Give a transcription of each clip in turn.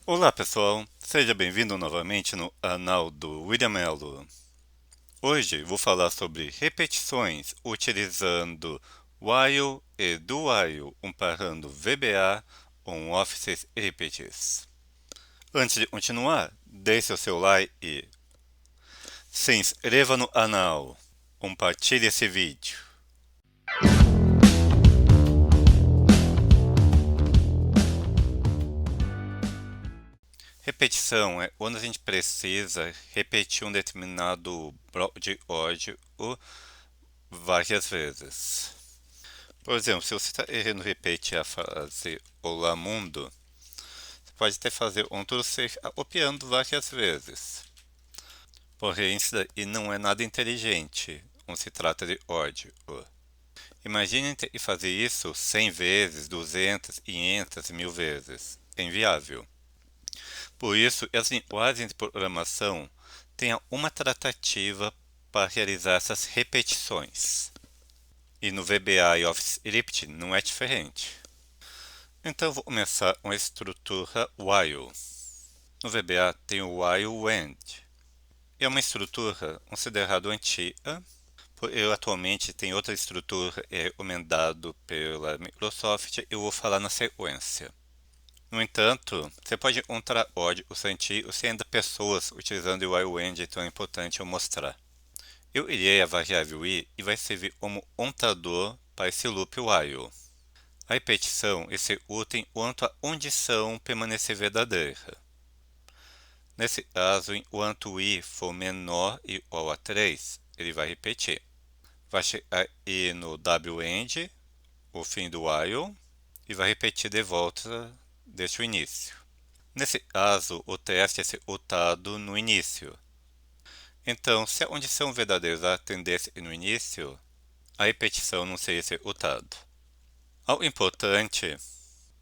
Olá pessoal, seja bem-vindo novamente no canal do William Mello. Hoje vou falar sobre repetições utilizando while e do while, comparando VBA com Office Repeats. Antes de continuar, deixe o seu like e se inscreva no canal, compartilhe esse vídeo. Repetição é quando a gente precisa repetir um determinado bloco de código várias vezes. Por exemplo, se você está querendo repetir a frase Olá Mundo, você pode até fazer Ctrl C copiando várias vezes. Porém, isso daí não é nada inteligente, quando se trata de código. Imagine ter que fazer isso 100 vezes, 200, 500, 1000 vezes. É inviável. Por isso, as linguagens de programação têm uma tratativa para realizar essas repetições. E no VBA e Office Script não é diferente. Então vou começar com a estrutura while. No VBA tem o while end. É uma estrutura considerada antiga, porque atualmente tem outra estrutura recomendada pela Microsoft e eu vou falar na sequência. No entanto, você pode encontrar códigos antigos e ainda pessoas utilizando o while end, então é importante eu mostrar. Eu irei a variável i e vai servir como contador para esse loop while. A repetição executa enquanto a condição permanecer verdadeira. Nesse caso, enquanto i for menor ou igual a 3, ele vai repetir. Vai chegar i no wend, o fim do while, e vai repetir de volta desde o início. Nesse caso, o teste é executado no início. Então, se a condição verdadeira atendesse no início, a repetição não seria executada. Algo importante,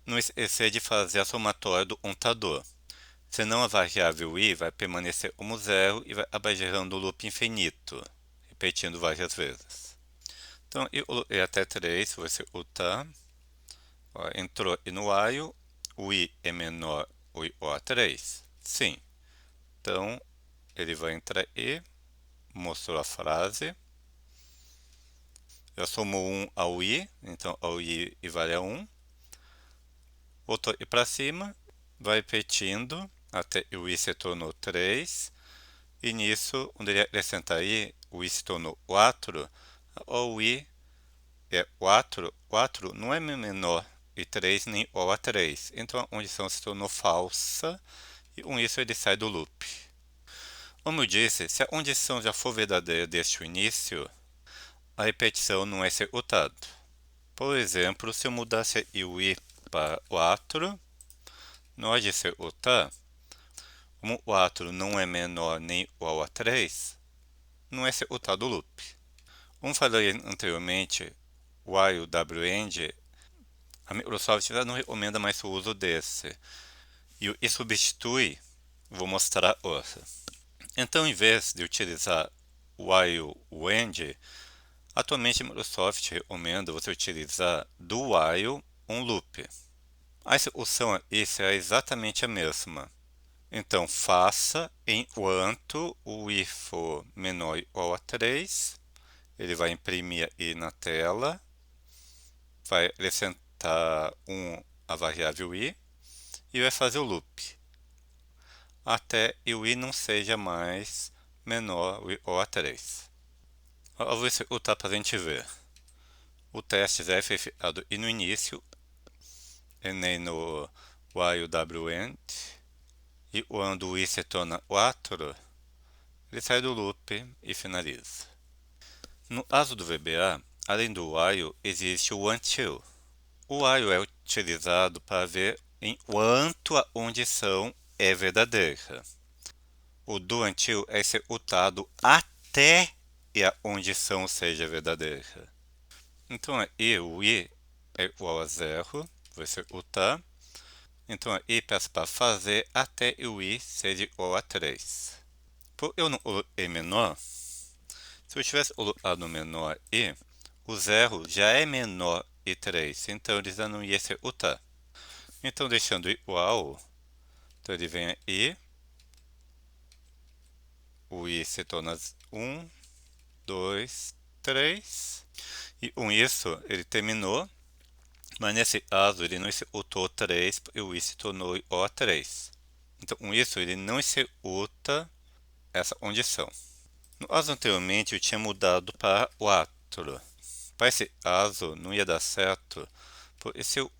não esquecer de fazer a somatória do contador, senão a variável i vai permanecer como zero e vai acabar gerando o loop infinito, repetindo várias vezes. Então, eu coloquei até 3, vou executar. Entrou e no while, o i é menor ou igual a 3? Sim. Então, ele vai entrar e mostrou a frase. Já somou 1 ao i, então ao i vale a 1. Voltou e para cima, vai repetindo até o i se tornou 3. E nisso, quando ele acrescentar i, o i se tornou 4. O i é 4. 4 não é menor e 3 nem igual a 3. Então a condição se tornou falsa e com isso ele sai do loop. Como eu disse, se a condição já for verdadeira desde o início, a repetição não é executada. Por exemplo, se eu mudasse o i para 4, na hora de executar, como 4 não é menor nem igual a 3, não é executado o loop. Como falei anteriormente, while wend, a Microsoft já não recomenda mais o uso desse. E substitui, vou mostrar outra. Então, em vez de utilizar while wend, atualmente a Microsoft recomenda você utilizar do while um loop. A execução aqui será exatamente a mesma. Então, faça enquanto o i for menor ou igual a 3. Ele vai imprimir aí na tela, vai acrescentar a variável i e vai fazer o loop até o i não seja mais menor ou igual a 3. Eu vou executar para a gente ver. O teste já é efetuado e no início, e nem no while wend, e quando o i se torna 4, ele sai do loop e finaliza. No caso do VBA, além do while, existe o until. O while é utilizado para ver enquanto a condição é verdadeira. O do until é executado até que a condição seja verdadeira. Então aí o i é igual a 0, vou executar. Então aí peço para fazer até o i seja igual a 3. Por eu não coloquei menor, se eu tivesse colocado menor i, o 0 já é menor e 3, então ele já não ia executar. Então deixando igual, Então ele vem aí, o i se torna 1, 2, 3, e com isso ele terminou, mas nesse caso ele não executou 3 e o i se tornou O3. Então com isso ele não executa essa condição. No caso anteriormente eu tinha mudado para 4. Para esse caso não ia dar certo, porque se o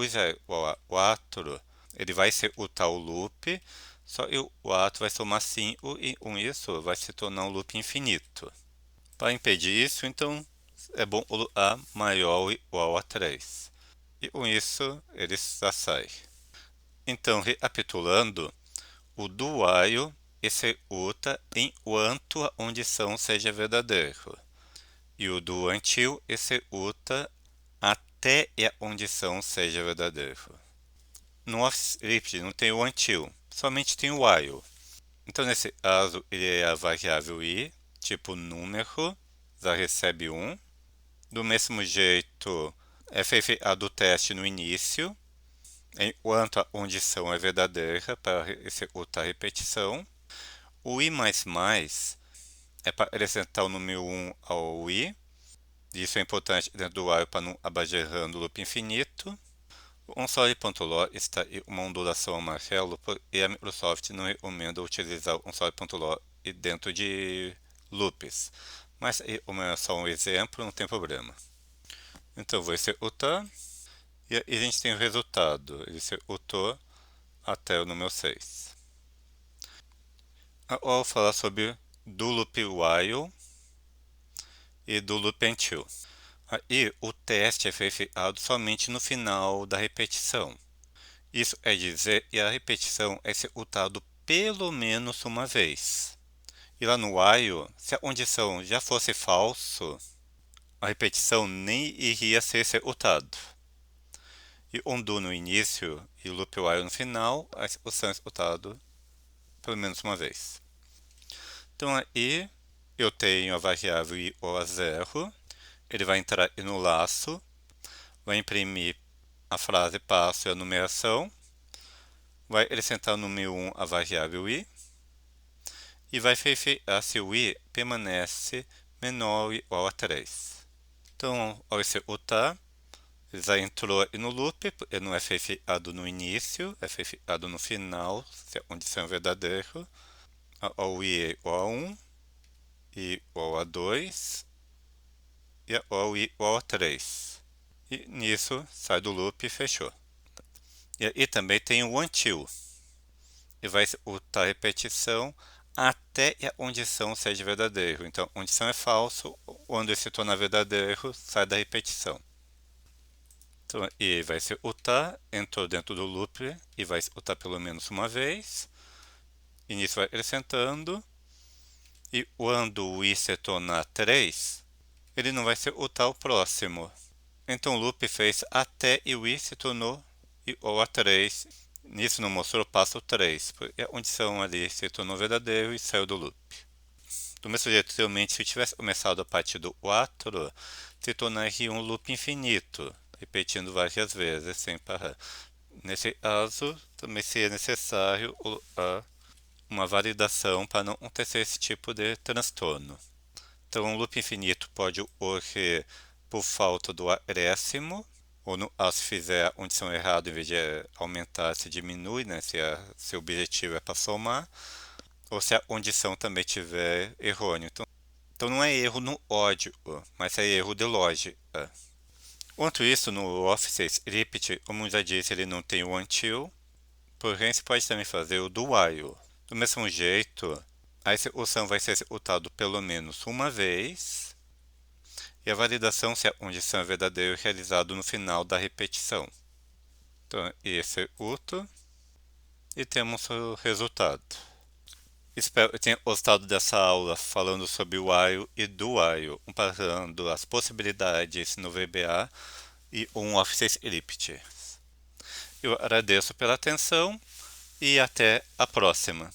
i é igual a 4, ele vai executar o loop, só que o 4 vai somar 5 e com isso vai se tornar um loop infinito. Para impedir isso, então é bom colocar maior ou igual a 3. E com isso ele já sai. Então, recapitulando, o do while executa enquanto a condição seja verdadeira. E o do until executa até a condição seja verdadeira. No offscript não tem o until, somente tem o while. Então, nesse caso, ele é a variável i, tipo número, já recebe 1. Do mesmo jeito, é feito a do teste no início, enquanto a condição é verdadeira para executar a repetição. O i++ é para acrescentar o número 1 ao i. Isso é importante dentro do while para não acabar gerando o loop infinito. O console.log está em uma ondulação amarelo e a Microsoft não recomenda utilizar o console.log dentro de loops. Mas como é só um exemplo, não tem problema. Então vou executar e a gente tem o resultado. Ele executou até o número 6. Agora eu vou falar sobre do loop while e do loop until. Aí o teste é feito somente no final da repetição. Isso quer dizer que a repetição é executada pelo menos uma vez. E lá no while, se a condição já fosse falso, a repetição nem iria ser executada. E o undo no início e o loop while no final, a execução é executada pelo menos uma vez. Então aí eu tenho a variável i igual a 0, ele vai entrar no laço, vai imprimir a frase passo e a numeração, vai acrescentar no número 1 a variável i, e vai verificar se o i permanece menor ou igual a 3. Então, ao executar, ele já entrou no loop, ele não é verificado no início, é verificado no final, se a condição é verdadeira. O i é igual a 1, i igual a 2, e o i igual a 3. E nisso, sai do loop e fechou. E também tem o until. E vai executar a repetição até a condição seja verdadeira. Então, a condição é falso, quando ele se torna verdadeiro, sai da repetição. Então, e vai executar, entrou dentro do loop e vai executar pelo menos uma vez. E nisso vai acrescentando. E quando o i se tornar 3, ele não vai executar o próximo. Então, o loop fez até o i se tornou igual a 3. Nisso não mostrou o passo 3, porque a condição ali se tornou verdadeiro e saiu do loop. Do mesmo jeito, realmente, se eu tivesse começado a partir do 4, se tornaria um loop infinito, repetindo várias vezes sem parar. Nesse caso, também seria necessário uma validação para não acontecer esse tipo de transtorno. Então, um loop infinito pode ocorrer por falta do acréscimo, ou se fizer a condição errada, em vez de aumentar, se diminui, né, se o objetivo é para somar, ou se a condição também tiver errôneo. Então não é erro no código, mas é erro de lógica. Quanto isso, no Office Script, como já disse, ele não tem o until, porém você pode também fazer o do while. Do mesmo jeito, a execução vai ser executada pelo menos uma vez, e a validação se a condição é verdadeira é realizada no final da repetição. Então, executo e temos o resultado. Espero que tenha gostado dessa aula falando sobre o while e do while, comparando as possibilidades no VBA e um Office Script. Eu agradeço pela atenção e até a próxima.